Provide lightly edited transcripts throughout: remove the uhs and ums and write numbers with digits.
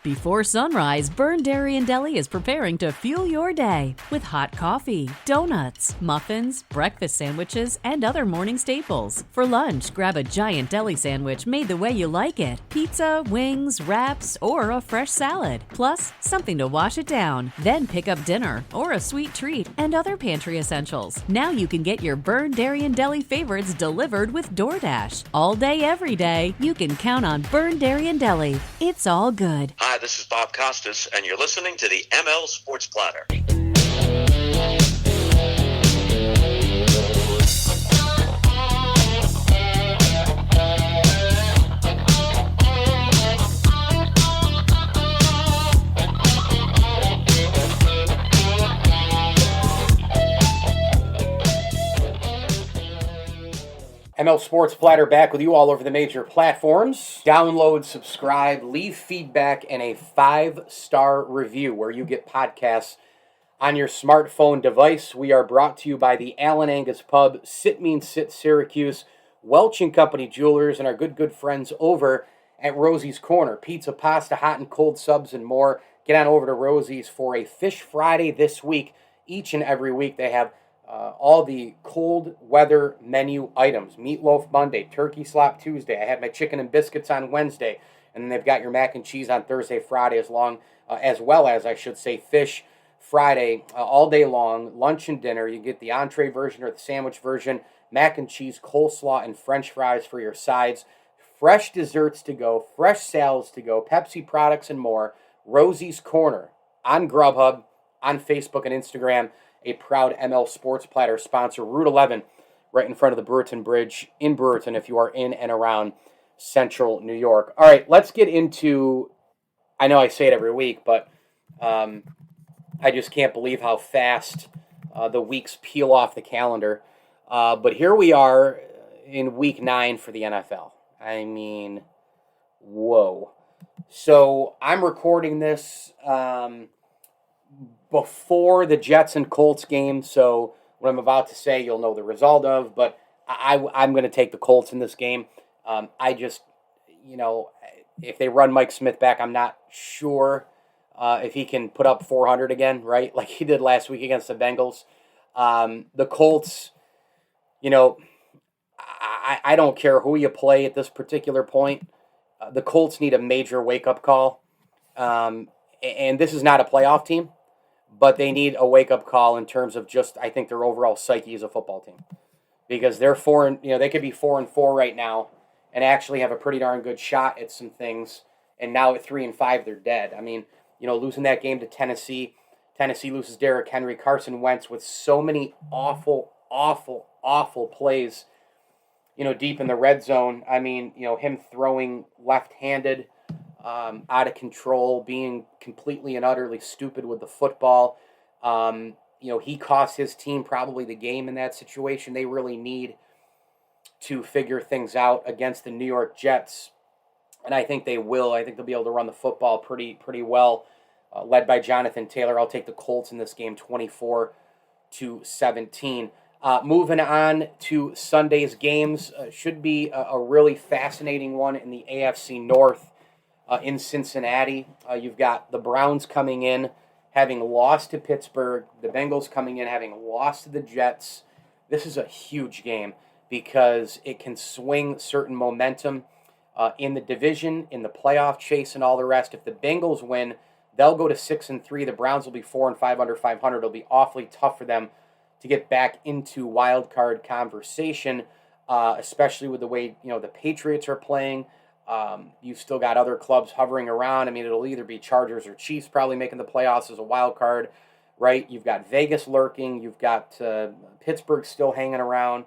Before sunrise, Burn Dairy and Deli is preparing to fuel your day with hot coffee, donuts, muffins, breakfast sandwiches, and other morning staples. For lunch, grab a giant deli sandwich made the way you like it. Pizza, wings, wraps, or a fresh salad. Plus, something to wash it down. Then pick up dinner or a sweet treat and other pantry essentials. Now you can get your Burn Dairy and Deli favorites delivered with DoorDash. All day, every day, you can count on Burn Dairy and Deli. It's all good. Hi, this is Bob Costas, and you're listening to the ML Sports Platter. ML Sports Platter back with you all over the major platforms. Download, subscribe, leave feedback, and a 5-star review where you get podcasts on your smartphone device. We are brought to you by the Allen Angus Pub, Sit Means Sit Syracuse, Welch & Company Jewelers, and our good friends over at Rosie's Corner. Pizza, pasta, hot and cold subs, and more. Get on over to Rosie's for a Fish Friday this week. Each and every week they have all the cold weather menu items. Meatloaf Monday, Turkey Slop Tuesday. I had my chicken and biscuits on Wednesday. And then they've got your mac and cheese on Thursday, Friday, as well as, I should say, Fish Friday all day long. Lunch and dinner. You get the entree version or the sandwich version. Mac and cheese, coleslaw, and French fries for your sides. Fresh desserts to go. Fresh salads to go. Pepsi products and more. Rosie's Corner on Grubhub, on Facebook and Instagram. A proud ML Sports Platter sponsor. Route 11, right in front of the Brewerton Bridge in Brewerton, if you are in and around central New York. All right, let's get into, I know I say it every week, but I just can't believe how fast the weeks peel off the calendar. But here we are in week 9 for the NFL. I mean, whoa. So I'm recording this before the Jets and Colts game, so what I'm about to say you'll know the result of, but I'm going to take the Colts in this game. I just, if they run Mike Smith back, I'm not sure if he can put up 400 again, right, like he did last week against the Bengals. The Colts, I don't care who you play at this particular point. The Colts need a major wake-up call, and this is not a playoff team. But they need a wake-up call in terms of just, I think, their overall psyche as a football team. Because they're they could be 4-4 right now and actually have a pretty darn good shot at some things. And now at 3-5, they're dead. I mean, losing that game to Tennessee. Tennessee loses Derrick Henry. Carson Wentz with so many awful plays, deep in the red zone. I mean, him throwing left-handed, out of control, being completely and utterly stupid with the football. He cost his team probably the game in that situation. They really need to figure things out against the New York Jets, and I think they will. I think they'll be able to run the football pretty well, led by Jonathan Taylor. I'll take the Colts in this game, 24-17. Moving on to Sunday's games, should be a really fascinating one in the AFC North. In Cincinnati, you've got the Browns coming in, having lost to Pittsburgh. The Bengals coming in, having lost to the Jets. This is a huge game because it can swing certain momentum in the division, in the playoff chase, and all the rest. If the Bengals win, they'll go to 6-3. The Browns will be 4-5 under 500. It'll be awfully tough for them to get back into wild card conversation, especially with the way the Patriots are playing. You've still got other clubs hovering around. I mean, it'll either be Chargers or Chiefs probably making the playoffs as a wild card, right? You've got Vegas lurking. You've got Pittsburgh still hanging around.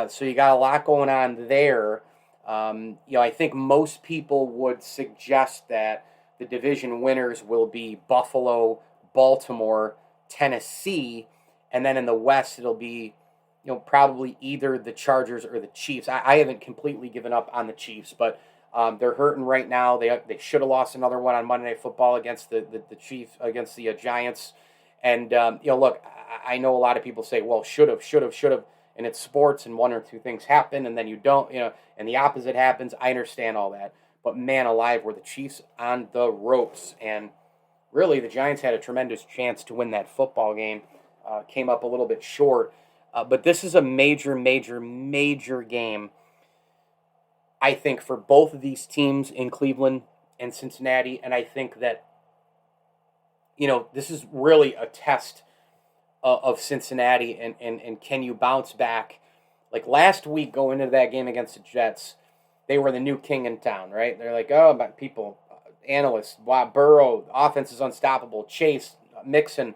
So you got a lot going on there. I think most people would suggest that the division winners will be Buffalo, Baltimore, Tennessee, and then in the West it'll be probably either the Chargers or the Chiefs. I haven't completely given up on the Chiefs, but they're hurting right now. They should have lost another one on Monday Night Football against the Chiefs, against the Giants. And, look, I know a lot of people say, well, should have. And it's sports and one or two things happen and then you don't, and the opposite happens. I understand all that. But man alive, were the Chiefs on the ropes. And really, the Giants had a tremendous chance to win that football game. Came up a little bit short. But this is a major, major, major game, I think, for both of these teams in Cleveland and Cincinnati. And I think that, this is really a test of Cincinnati. And can you bounce back? Like last week, going into that game against the Jets, they were the new king in town, right? They're like, oh, but people, analysts, wow, Burrow, offense is unstoppable. Chase, Mixon,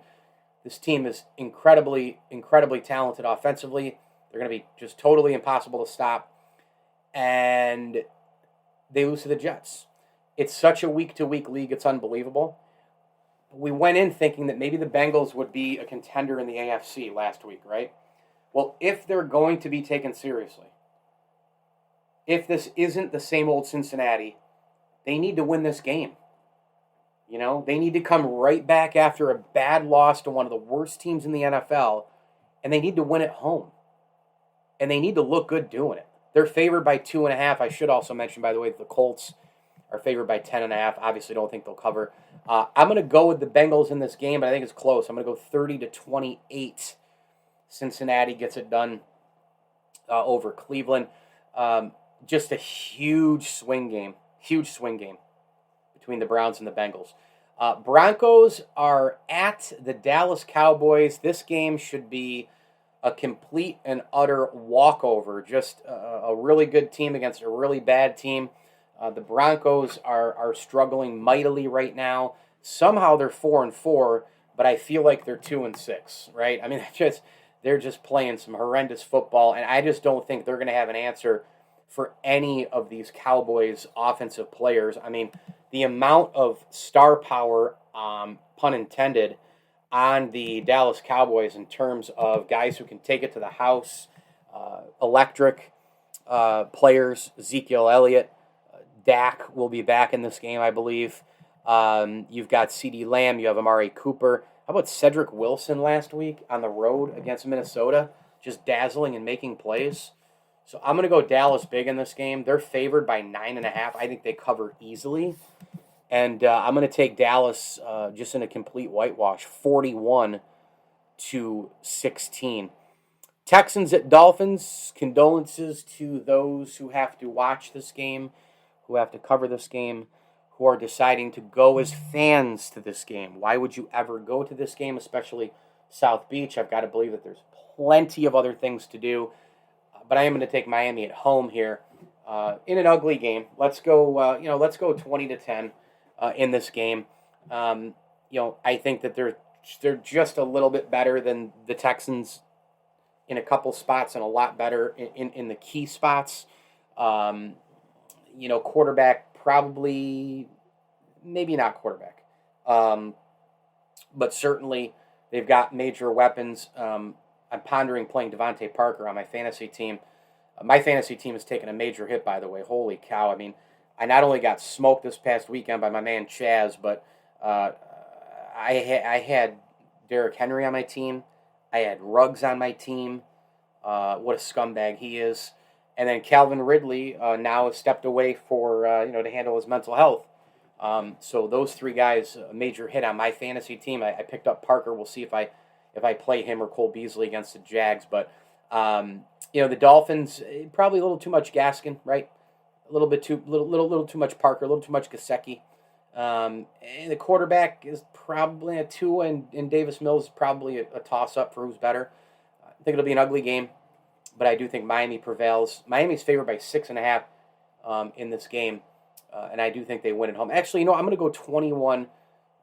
this team is incredibly, incredibly talented offensively. They're going to be just totally impossible to stop. And they lose to the Jets. It's such a week-to-week league, it's unbelievable. We went in thinking that maybe the Bengals would be a contender in the AFC last week, right? Well, if they're going to be taken seriously, if this isn't the same old Cincinnati, they need to win this game. They need to come right back after a bad loss to one of the worst teams in the NFL, and they need to win at home. And they need to look good doing it. They're favored by 2.5. I should also mention, by the way, that the Colts are favored by 10.5. Obviously, don't think they'll cover. I'm going to go with the Bengals in this game, but I think it's close. I'm going to go 30-28. Cincinnati gets it done over Cleveland. Just a huge swing game between the Browns and the Bengals. Broncos are at the Dallas Cowboys. This game should be a complete and utter walkover. Just a really good team against a really bad team. The Broncos are struggling mightily right now. Somehow they're 4-4, but I feel like they're 2-6, right? I mean, they're just playing some horrendous football, and I just don't think they're going to have an answer for any of these Cowboys offensive players. I mean, the amount of star power, pun intended, on the Dallas Cowboys in terms of guys who can take it to the house, electric players, Ezekiel Elliott, Dak will be back in this game, I believe. You've got CeeDee Lamb, you have Amari Cooper. How about Cedric Wilson last week on the road against Minnesota, just dazzling and making plays? So I'm going to go Dallas big in this game. They're favored by 9.5. I think they cover easily. And I'm going to take Dallas just in a complete whitewash, 41-16. Texans at Dolphins. Condolences to those who have to watch this game, who have to cover this game, who are deciding to go as fans to this game. Why would you ever go to this game, especially South Beach? I've got to believe that there's plenty of other things to do. But I am going to take Miami at home here in an ugly game. Let's go 20-10 in this game. I think that they're just a little bit better than the Texans in a couple spots and a lot better in the key spots. Quarterback probably, maybe not quarterback. But certainly they've got major weapons. I'm pondering playing Devontae Parker on my fantasy team. My fantasy team has taken a major hit, by the way. Holy cow. I mean, I not only got smoked this past weekend by my man Chaz, but I had Derrick Henry on my team. I had Ruggs on my team. What a scumbag he is. And then Calvin Ridley now has stepped away for to handle his mental health. So those three guys, a major hit on my fantasy team. I picked up Parker. We'll see if I play him or Cole Beasley against the Jags. But the Dolphins, probably a little too much Gaskin, right? A little too much Parker, a little too much Gesicki. And the quarterback is probably a 2, and Davis Mills is probably a toss-up for who's better. I think it'll be an ugly game, but I do think Miami prevails. Miami's favored by 6.5 in this game, and I do think they win at home. Actually, I'm going to go 21. Now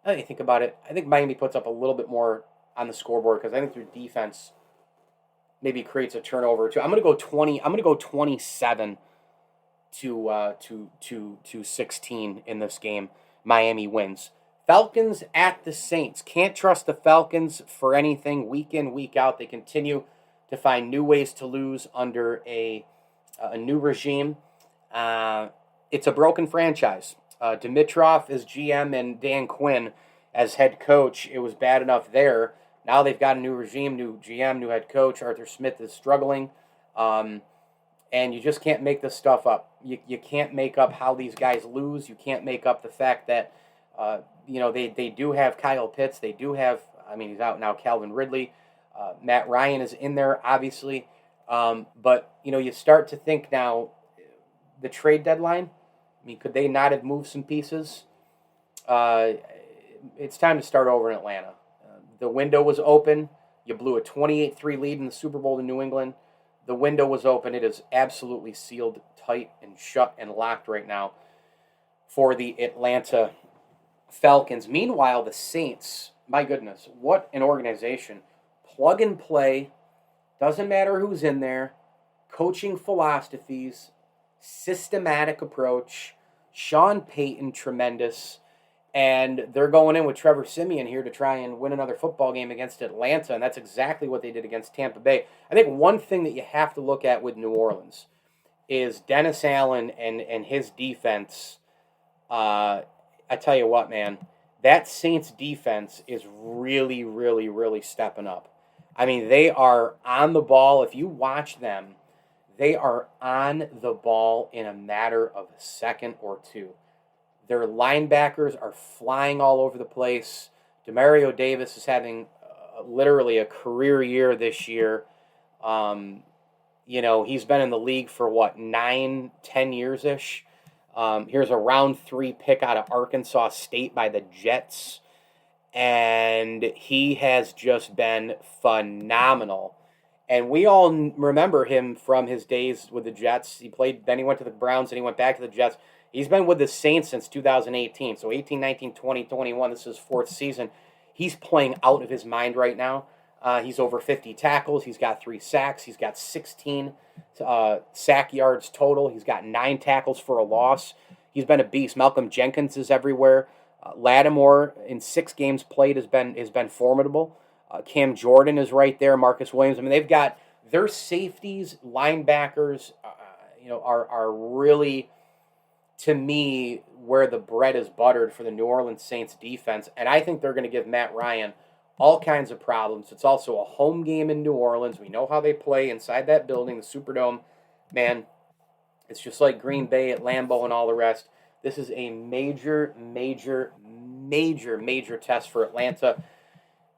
that you think about it, I think Miami puts up a little bit more on the scoreboard because I think their defense maybe creates a turnover or two. I'm going to go 20. I'm going to go 27 to 16 in this game. Miami wins. Falcons at the Saints. Can't trust the Falcons for anything week in, week out. They continue to find new ways to lose under a new regime. It's a broken franchise. Dimitrov as GM and Dan Quinn as head coach. It was bad enough there. Now they've got a new regime, new GM, new head coach. Arthur Smith is struggling. And you just can't make this stuff up. You can't make up how these guys lose. You can't make up the fact that, they do have Kyle Pitts. They do have, he's out now, Calvin Ridley. Matt Ryan is in there, obviously. But, you start to think now, the trade deadline, could they not have moved some pieces? It's time to start over in Atlanta. The window was open. You blew a 28-3 lead in the Super Bowl to New England. The window was open. It is absolutely sealed tight and shut and locked right now for the Atlanta Falcons. Meanwhile, the Saints, my goodness, what an organization. Plug and play. Doesn't matter who's in there. Coaching philosophies. Systematic approach. Sean Payton, tremendous. And they're going in with Trevor Siemian here to try and win another football game against Atlanta, and that's exactly what they did against Tampa Bay. I think one thing that you have to look at with New Orleans is Dennis Allen and his defense. I tell you what, man, that Saints defense is really, really, really stepping up. They are on the ball. If you watch them, they are on the ball in a matter of a second or two. Their linebackers are flying all over the place. Demario Davis is having literally a career year this year. He's been in the league for 9-10 years-ish. Here's a round 3 pick out of Arkansas State by the Jets. And he has just been phenomenal. And we all remember him from his days with the Jets. Then he went to the Browns, and he went back to the Jets. He's been with the Saints since 2018. So 18, 19, 20, 21, this is his 4th season. He's playing out of his mind right now. He's over 50 tackles. He's got 3 sacks. He's got 16 sack yards total. He's got 9 tackles for a loss. He's been a beast. Malcolm Jenkins is everywhere. Lattimore, in 6 games played, has been formidable. Cam Jordan is right there. Marcus Williams. They've got their safeties, linebackers, are really, to me, where the bread is buttered for the New Orleans Saints defense. And I think they're going to give Matt Ryan all kinds of problems. It's also a home game in New Orleans. We know how they play inside that building, the Superdome. Man, it's just like Green Bay at Lambeau and all the rest. This is a major, major, major, major test for Atlanta.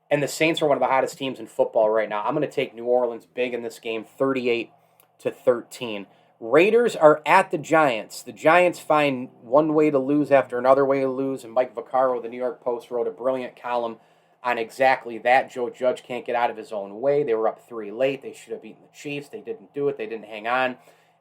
And the Saints are one of the hottest teams in football right now. I'm going to take New Orleans big in this game, 38-13. Raiders are at the Giants. The Giants find one way to lose after another way to lose, and Mike Vaccaro of the New York Post wrote a brilliant column on exactly that. Joe Judge can't get out of his own way. They were up 3 late. They should have beaten the Chiefs. They didn't do it. They didn't hang on.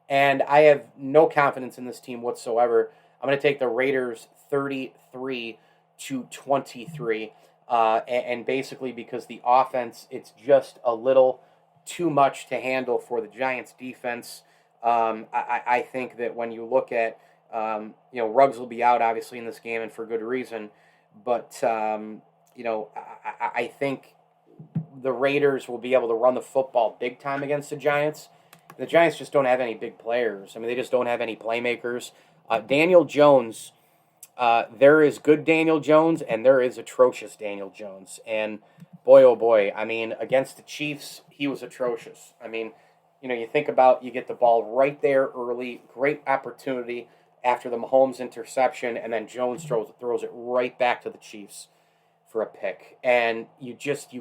And I have no confidence in this team whatsoever. I'm going to take the Raiders 33-23. And basically because the offense, it's just a little too much to handle for the Giants defense. I think that when you look at, Ruggs will be out obviously in this game and for good reason, but, I think the Raiders will be able to run the football big time against the Giants. The Giants just don't have any big players. They just don't have any playmakers. Daniel Jones, there is good Daniel Jones and there is atrocious Daniel Jones. And boy, oh boy, against the Chiefs, he was atrocious. You think about, you get the ball right there early, great opportunity after the Mahomes interception, and then Jones throws it right back to the Chiefs for a pick. And you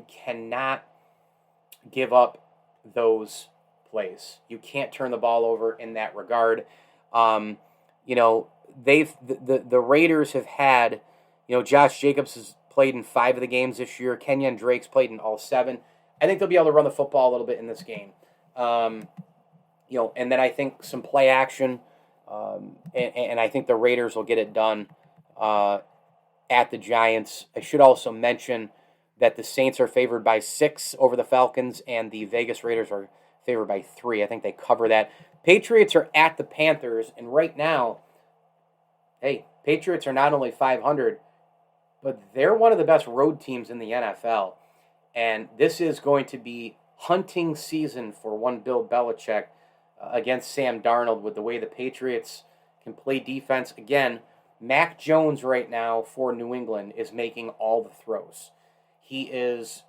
cannot give up those plays. You can't turn the ball over in that regard. The Raiders have had, Josh Jacobs has played in 5 of the games this year. Kenyon Drake's played in all 7. I think they'll be able to run the football a little bit in this game. And then I think some play action, and I think the Raiders will get it done at the Giants. I should also mention that the Saints are favored by 6 over the Falcons, and the Vegas Raiders are favored by 3. I think they cover that. Patriots are at the Panthers, and right now, hey, Patriots are not only 500, but they're one of the best road teams in the NFL. And this is going to be hunting season for one Bill Belichick against Sam Darnold with the way the Patriots can play defense. Again, Mac Jones right now for New England is making all the throws. He's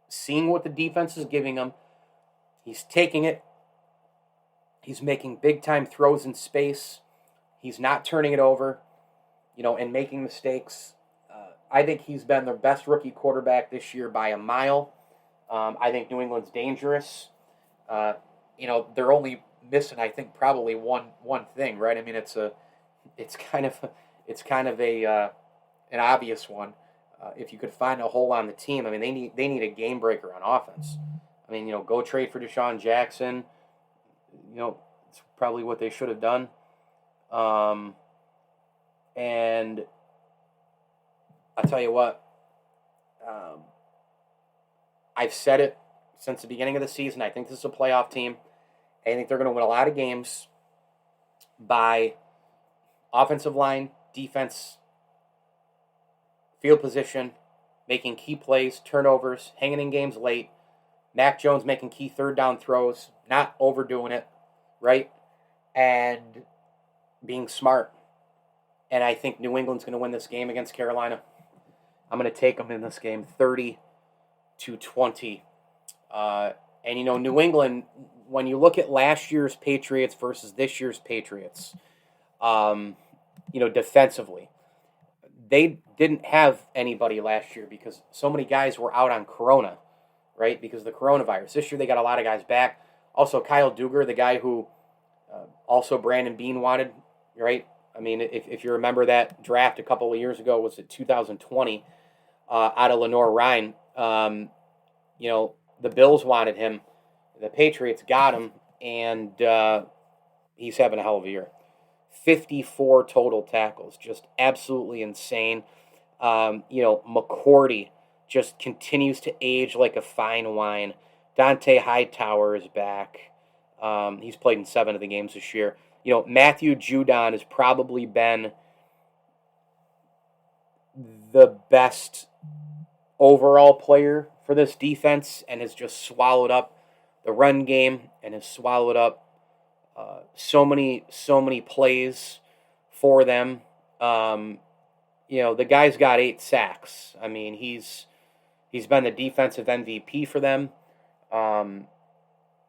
seeing what the defense is giving him. He's taking it. He's making big-time throws in space. He's not turning it over, and making mistakes. I think he's been the best rookie quarterback this year by a mile. I think New England's dangerous. They're only missing, I think, probably one thing, right? I mean, it's kind of an obvious one. If you could find a hole on the team, I mean, they need a game breaker on offense. I mean, go trade for Deshaun Jackson. It's probably what they should have done. And I'll tell you what, I've said it since the beginning of the season. I think this is a playoff team. I think they're going to win a lot of games by offensive line, defense, field position, making key plays, turnovers, hanging in games late, Mac Jones making key third down throws, not overdoing it, right? And being smart. And I think New England's going to win this game against Carolina. I'm going to take them in this game 30-20. New England, when you look at last year's Patriots versus this year's Patriots, defensively, they didn't have anybody last year because so many guys were out on Corona, right? Because of the coronavirus. This year they got a lot of guys back. Also, Kyle Duggar, the guy who also Brandon Beane wanted, right? I mean, if you remember that draft a couple of years ago, was it 2020, out of Lenore Ryan. The Bills wanted him. The Patriots got him, and he's having a hell of a year. 54 total tackles, just absolutely insane. McCourty just continues to age like a fine wine. Dante Hightower is back. He's played in 7 of the games this year. Matthew Judon has probably been the best overall player for this defense and has just swallowed up the run game and has swallowed up so many plays for them. The guy's got 8 sacks. I mean, he's been the defensive MVP for them.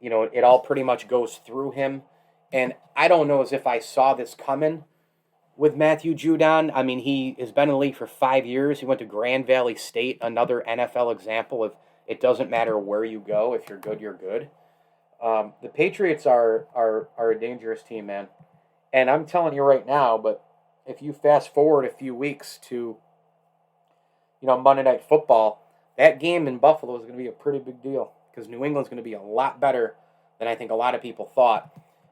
It all pretty much goes through him. And I don't know as if I saw this coming with Matthew Judon. I mean, he has been in the league for 5 years. He went to Grand Valley State, another NFL example of it doesn't matter where you go. If you're good, you're good. The Patriots are a dangerous team, man. And I'm telling you right now, but if you fast forward a few weeks to, Monday Night Football, that game in Buffalo is going to be a pretty big deal because New England's going to be a lot better than I think a lot of people thought.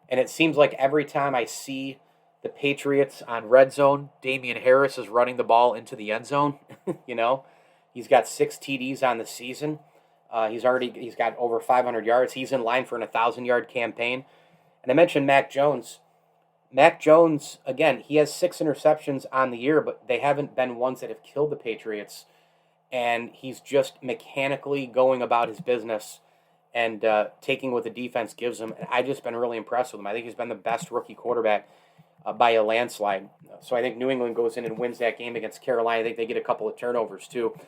And it seems like every time I see the Patriots on red zone, Damian Harris is running the ball into the end zone. He's got 6 TDs on the season. He's got over 500 yards. He's in line for an 1,000-yard campaign. And I mentioned Mac Jones. Mac Jones, again, he has 6 interceptions on the year, but they haven't been ones that have killed the Patriots. And he's just mechanically going about his business and taking what the defense gives him. And I've just been really impressed with him. I think he's been the best rookie quarterback by a landslide. So I think New England goes in and wins that game against Carolina. I think they get a couple of turnovers, too.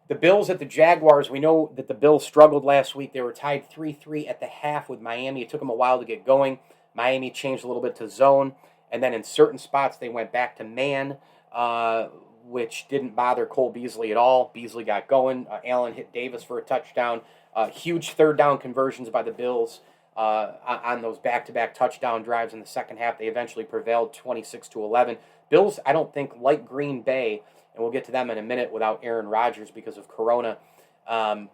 The Bills at the Jaguars, we know that the Bills struggled last week. They were tied 3-3 at the half with Miami. It took them a while to get going. Miami changed a little bit to zone. And then in certain spots, they went back to man, which didn't bother Cole Beasley at all. Beasley got going. Allen hit Davis for a touchdown. Huge third down conversions by the Bills on those back-to-back touchdown drives in the second half. They eventually prevailed 26-11. Bills, I don't think, like Green Bay, and we'll get to them in a minute without Aaron Rodgers because of Corona. I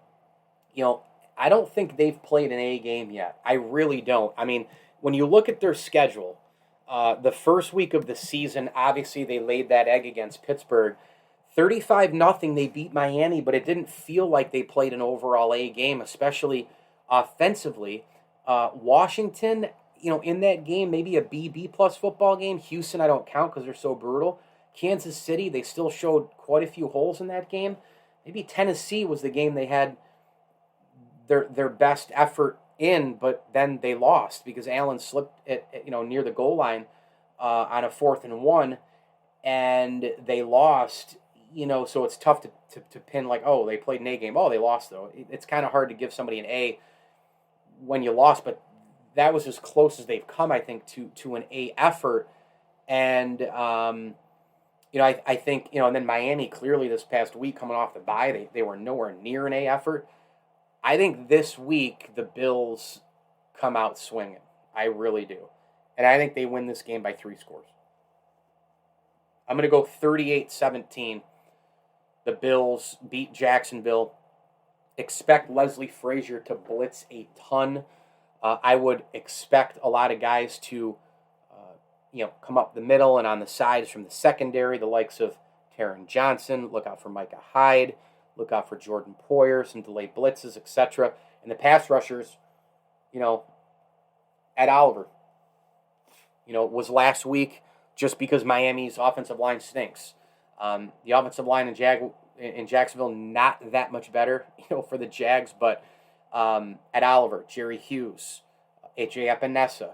don't think they've played an A game yet. I really don't. I mean, when you look at their schedule, the first week of the season, obviously they laid that egg against Pittsburgh. 35-0, they beat Miami, but it didn't feel like they played an overall A game, especially offensively. Washington, in that game, maybe a B plus football game. Houston, I don't count because they're so brutal. Kansas City, they still showed quite a few holes in that game. Maybe Tennessee was the game they had their best effort in, but then they lost because Allen slipped near the goal line on a 4th and 1, and they lost. So it's tough to pin like, oh, they played an A game. Oh, they lost though. It's kind of hard to give somebody an A when you lost, but that was as close as they've come, I think, to an A effort. And, I think, and then Miami clearly this past week coming off the bye, they were nowhere near an A effort. I think this week the Bills come out swinging. I really do. And I think they win this game by 3 scores. I'm going to go 38-17. The Bills beat Jacksonville. Expect Leslie Frazier to blitz a ton. I would expect a lot of guys to, come up the middle and on the sides from the secondary, the likes of Taron Johnson. Look out for Micah Hyde. Look out for Jordan Poyer, some delayed blitzes, etc. And the pass rushers, Ed Oliver, was last week just because Miami's offensive line stinks. The offensive line in Jacksonville, not that much better, for the Jags, but Ed Oliver, Jerry Hughes, A.J. Epinesa,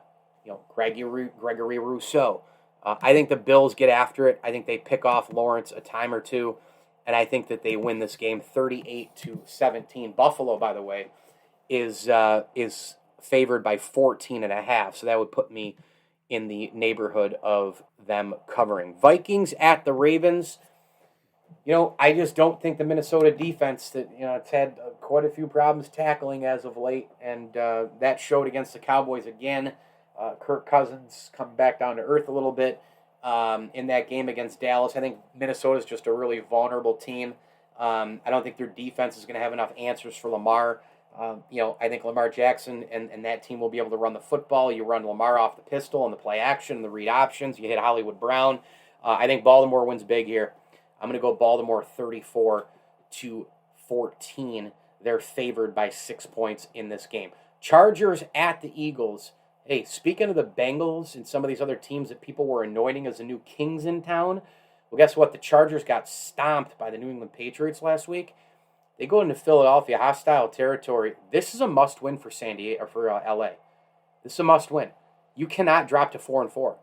Gregory Rousseau. I think the Bills get after it. I think they pick off Lawrence a time or two, and I think that they win this game 38-17. Buffalo, by the way, is favored by 14.5, so that would put me in the neighborhood of them covering. Vikings at the Ravens. I just don't think the Minnesota defense that, it's had quite a few problems tackling as of late, and that showed against the Cowboys again. Kirk Cousins come back down to earth a little bit in that game against Dallas. I think Minnesota's just a really vulnerable team. I don't think their defense is going to have enough answers for Lamar. I think Lamar Jackson and that team will be able to run the football. You run Lamar off the pistol and the play action, the read options. You hit Hollywood Brown. I think Baltimore wins big here. I'm going to go Baltimore 34-14. They're favored by 6 points in this game. Chargers at the Eagles. Hey, speaking of the Bengals and some of these other teams that people were anointing as the new kings in town, well, guess what? The Chargers got stomped by the New England Patriots last week. They go into Philadelphia, hostile territory. This is a must-win for San Diego or for LA. This is a must-win. You cannot drop to 4-4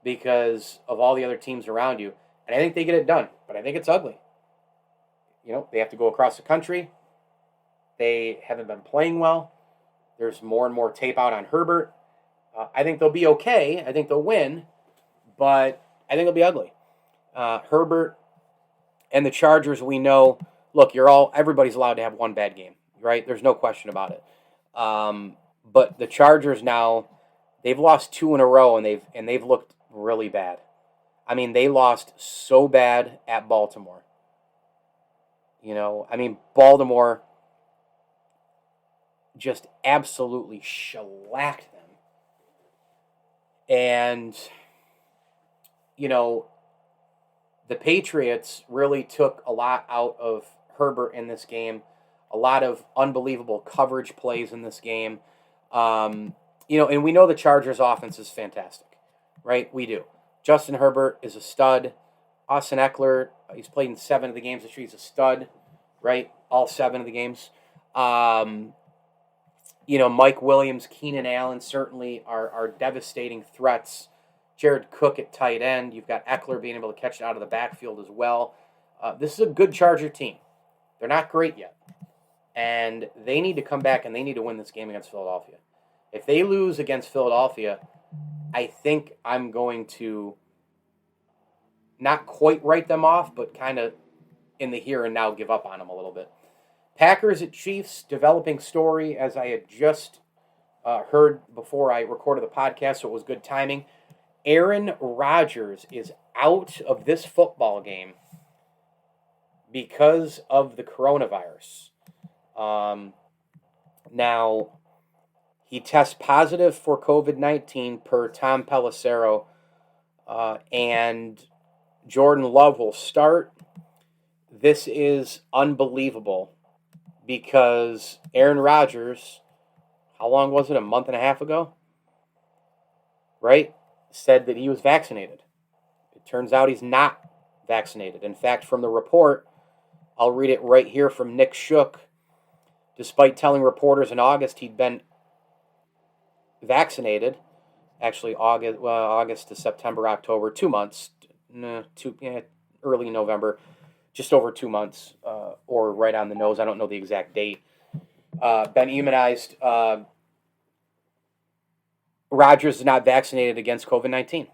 because of all the other teams around you. And I think they get it done, but I think it's ugly. They have to go across the country. They haven't been playing well. There's more and more tape out on Herbert. I think they'll be okay. I think they'll win, but I think it'll be ugly. Herbert and the Chargers, we know, look, everybody's allowed to have one bad game, right? There's no question about it. But the Chargers now, they've lost 2 in a row, and they've looked really bad. I mean, they lost so bad at Baltimore. Baltimore just absolutely shellacked them. And, the Patriots really took a lot out of Herbert in this game. A lot of unbelievable coverage plays in this game. And we know the Chargers offense is fantastic, right? We do. Justin Herbert is a stud. Austin Eckler, he's played in 7 of the games this year. He's a stud, right? All 7 of the games. Mike Williams, Keenan Allen certainly are devastating threats. Jared Cook at tight end. You've got Eckler being able to catch it out of the backfield as well. This is a good Charger team. They're not great yet. And they need to come back and they need to win this game against Philadelphia. If they lose against Philadelphia, I think I'm going to not quite write them off, but kind of in the here and now give up on them a little bit. Packers at Chiefs, developing story, as I had just heard before I recorded the podcast, so it was good timing. Aaron Rodgers is out of this football game because of the coronavirus. Now, he tests positive for COVID-19 per Tom Pelissero, and Jordan Love will start. This is unbelievable because Aaron Rodgers, how long was it, a month and a half ago? Right? Said that he was vaccinated. It turns out he's not vaccinated. In fact, from the report, I'll read it right here from Nick Shook. Despite telling reporters in August he'd been vaccinated, actually August to September, October, 2 months, early November, just over 2 months, or right on the nose. I don't know the exact date. Been immunized. Rodgers is not vaccinated against COVID-19.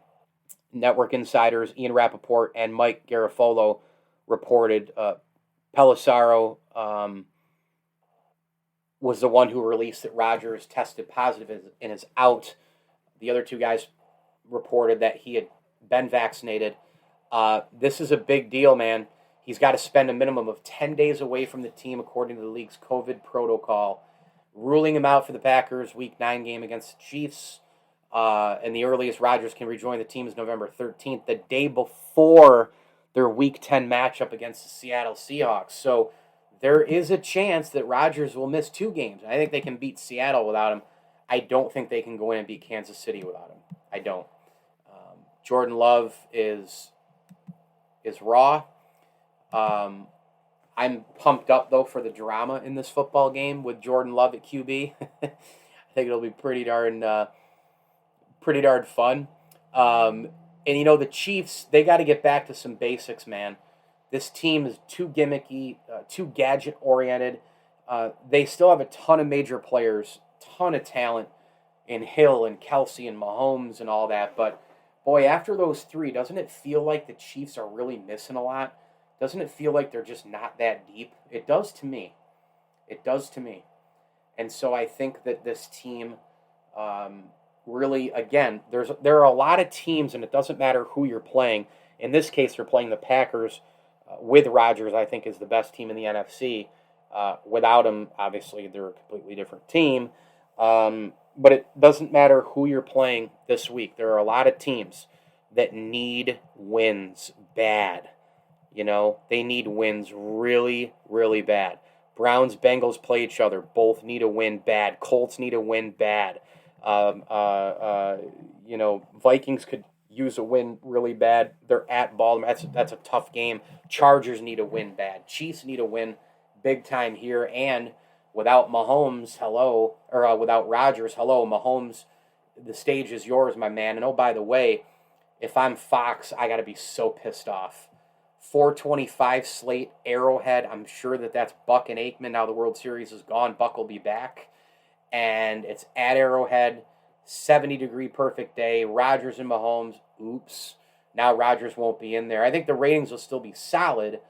Network insiders Ian Rappaport and Mike Garafolo reported Pelissero was the one who released that Rodgers tested positive and is out. The other two guys reported that he had been vaccinated. This is a big deal, man. He's got to spend a minimum of 10 days away from the team according to the league's COVID protocol, ruling him out for the Packers' Week 9 game against the Chiefs. And the earliest Rodgers can rejoin the team is November 13th, the day before their Week 10 matchup against the Seattle Seahawks. So there is a chance that Rodgers will miss 2 games. I think they can beat Seattle without him. I don't think they can go in and beat Kansas City without him. I don't. Jordan Love is raw. I'm pumped up, though, for the drama in this football game with Jordan Love at QB. I think it'll be pretty darn fun. And, the Chiefs, they got to get back to some basics, man. This team is too gimmicky, too gadget-oriented. They still have a ton of major players, ton of talent in Hill and Kelsey and Mahomes and all that. But, boy, after those 3, doesn't it feel like the Chiefs are really missing a lot? Doesn't it feel like they're just not that deep? It does to me. It does to me. And so I think that this team really, again, there are a lot of teams, and it doesn't matter who you're playing. In this case, they're playing the Packers with Rodgers, I think, is the best team in the NFC. Without him, obviously, they're a completely different team. But it doesn't matter who you're playing this week. There are a lot of teams that need wins bad. They need wins really, really bad. Browns, Bengals play each other. Both need a win bad. Colts need a win bad. Vikings could use a win really bad. They're at Baltimore. That's a tough game. Chargers need a win bad. Chiefs need a win big time here. And without Mahomes, without Rodgers, Mahomes, the stage is yours, my man. And, oh, by the way, if I'm Fox, I got to be so pissed off. 425 slate, Arrowhead. I'm sure that's Buck and Aikman. Now the World Series is gone. Buck will be back. And it's at Arrowhead. 70-degree perfect day. Rodgers and Mahomes. Oops. Now Rodgers won't be in there. I think the ratings will still be solid.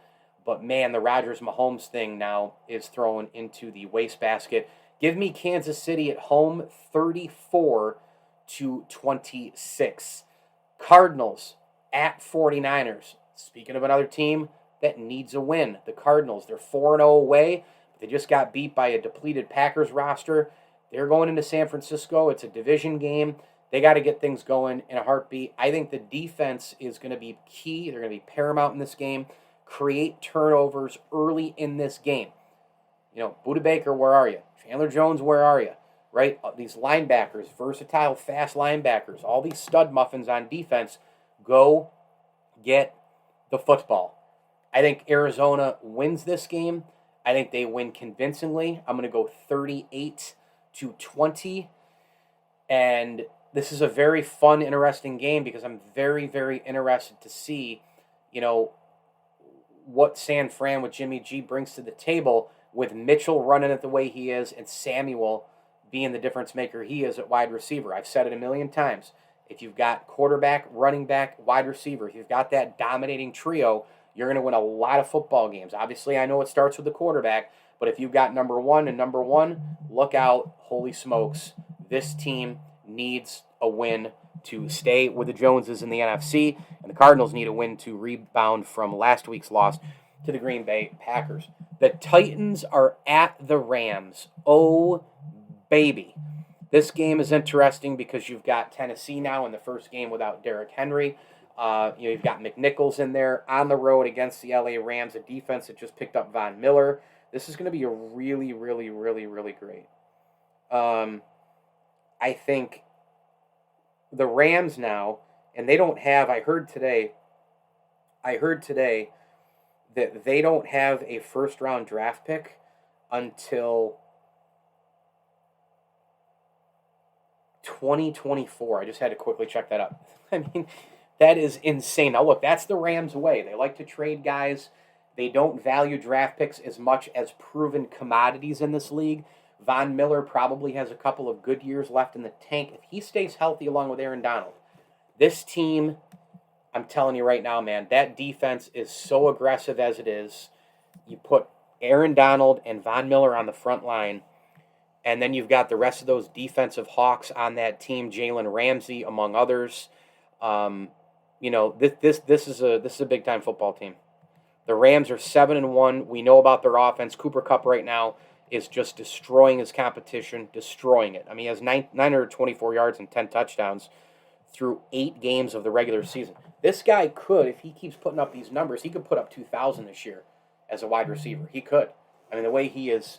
But, man, the Rodgers-Mahomes thing now is thrown into the wastebasket. Give me Kansas City at home, 34-26. Cardinals at 49ers. Speaking of another team that needs a win, the Cardinals, they're 4-0 away, but they just got beat by a depleted Packers roster. They're going into San Francisco. It's a division game. They got to get things going in a heartbeat. I think the defense is going to be key. They're going to be paramount in this game. Create turnovers early in this game. Budda Baker, where are you? Chandler Jones, where are you? Right? These linebackers, versatile, fast linebackers, all these stud muffins on defense, go get the football. I think Arizona wins this game. I think they win convincingly. I'm going to go 38-20. And this is a very fun, interesting game because I'm very, very interested to see, what San Fran with Jimmy G brings to the table with Mitchell running it the way he is and Samuel being the difference maker he is at wide receiver. I've said it a million times. If you've got quarterback, running back, wide receiver, if you've got that dominating trio, you're going to win a lot of football games. Obviously, I know it starts with the quarterback, but if you've got number one, look out. Holy smokes. This team needs a win to stay with the Joneses in the NFC, and the Cardinals need a win to rebound from last week's loss to the Green Bay Packers. The Titans are at the Rams. Oh, baby. This game is interesting because you've got Tennessee now in the first game without Derrick Henry. You've got McNichols in there on the road against the LA Rams, a defense that just picked up Von Miller. This is going to be a really, really, really, really great. I think the Rams now, and they don't have, I heard today that they don't have a first-round draft pick until 2024. I just had to quickly check that up. I mean, that is insane. Now, look, that's the Rams' way. They like to trade guys. They don't value draft picks as much as proven commodities in this league. Von Miller probably has a couple of good years left in the tank. If he stays healthy along with Aaron Donald, this team, I'm telling you right now, man, that defense is so aggressive as it is. You put Aaron Donald and Von Miller on the front line, and then you've got the rest of those defensive hawks on that team, Jalen Ramsey, among others. This is a big time football team. The Rams are 7-1. We know about their offense. Cooper Kupp right now is just destroying his competition, destroying it. I mean, he has 924 yards and 10 touchdowns through 8 games of the regular season. This guy could, if he keeps putting up these numbers, he could put up 2,000 this year as a wide receiver. He could. I mean, the way he is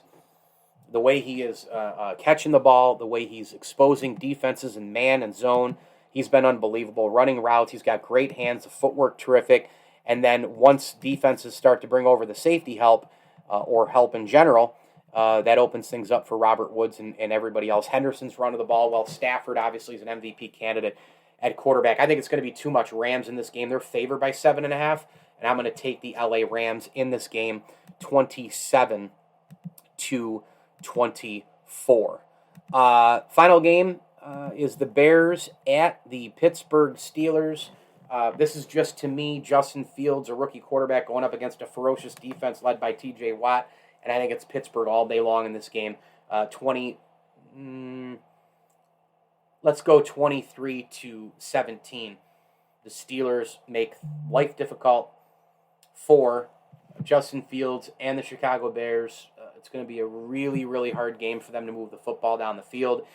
catching the ball, the way he's exposing defenses in man and zone, he's been unbelievable. Running routes, he's got great hands, the footwork terrific. And then once defenses start to bring over the safety help or help in general, that opens things up for Robert Woods and everybody else. Henderson's running the ball well. Stafford obviously is an MVP candidate at quarterback. I think it's going to be too much Rams in this game. They're favored by 7.5, and I'm going to take the LA Rams in this game 27-24. Final game is the Bears at the Pittsburgh Steelers. This is just, to me, Justin Fields, a rookie quarterback, going up against a ferocious defense led by T.J. Watt, and I think it's Pittsburgh all day long in this game. Let's go 23-17. The Steelers make life difficult for Justin Fields and the Chicago Bears. It's going to be a really, really hard game for them to move the football down the field.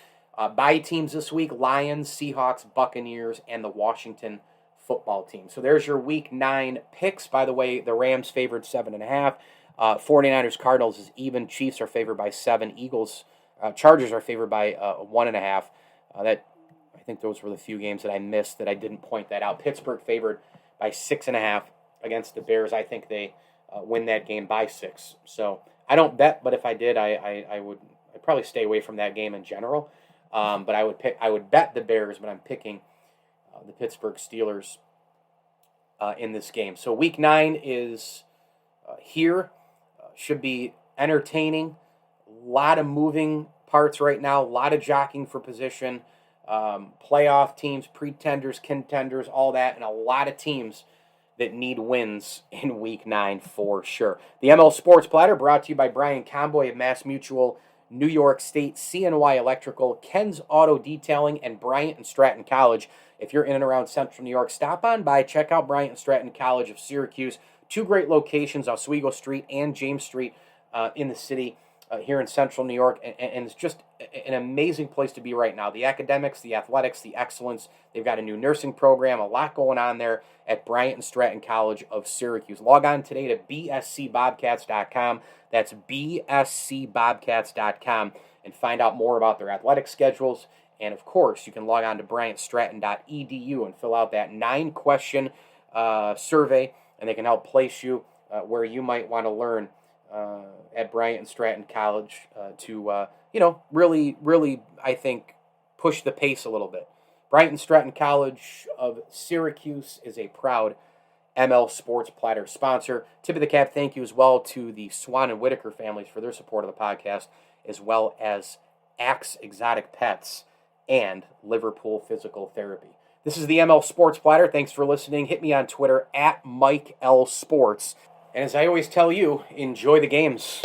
Bye teams this week: Lions, Seahawks, Buccaneers, and the Washington football team. So there's your Week 9 picks. By the way, the Rams favored 7.5. 49ers, Cardinals is even. Chiefs are favored by 7. Eagles, Chargers are favored by 1.5. I think those were the few games that I missed that I didn't point that out. Pittsburgh favored by 6.5 against the Bears. I think they win that game by 6. So I don't bet, but if I did, I'd probably stay away from that game in general. But I would bet the Bears, but I'm picking the Pittsburgh Steelers in this game. So Week 9 is here. Should be entertaining. A lot of moving parts right now. A lot of jockeying for position. Playoff teams, pretenders, contenders, all that, and a lot of teams that need wins in Week 9 for sure. The ML Sports Platter brought to you by Brian Comboy of Mass Mutual, New York State, CNY Electrical, Ken's Auto Detailing, and Bryant and Stratton College. If you're in and around Central New York, stop on by. Check out Bryant and Stratton College of Syracuse. 2 great locations, Oswego Street and James Street in the city here in Central New York. And it's just an amazing place to be right now. The academics, the athletics, the excellence. They've got a new nursing program, a lot going on there at Bryant and Stratton College of Syracuse. Log on today to bscbobcats.com. That's bscbobcats.com and find out more about their athletic schedules. And, of course, you can log on to bryantstratton.edu and fill out that 9-question survey, and they can help place you where you might want to learn at Bryant and Stratton College to really, really, I think, push the pace a little bit. Bryant and Stratton College of Syracuse is a proud ML Sports Platter sponsor. Tip of the cap thank you as well to the Swan and Whitaker families for their support of the podcast, as well as Axe Exotic Pets and Liverpool Physical Therapy. This is the ML Sports Platter. Thanks for listening. Hit me on Twitter at Mike L Sports. And as I always tell you, enjoy the games.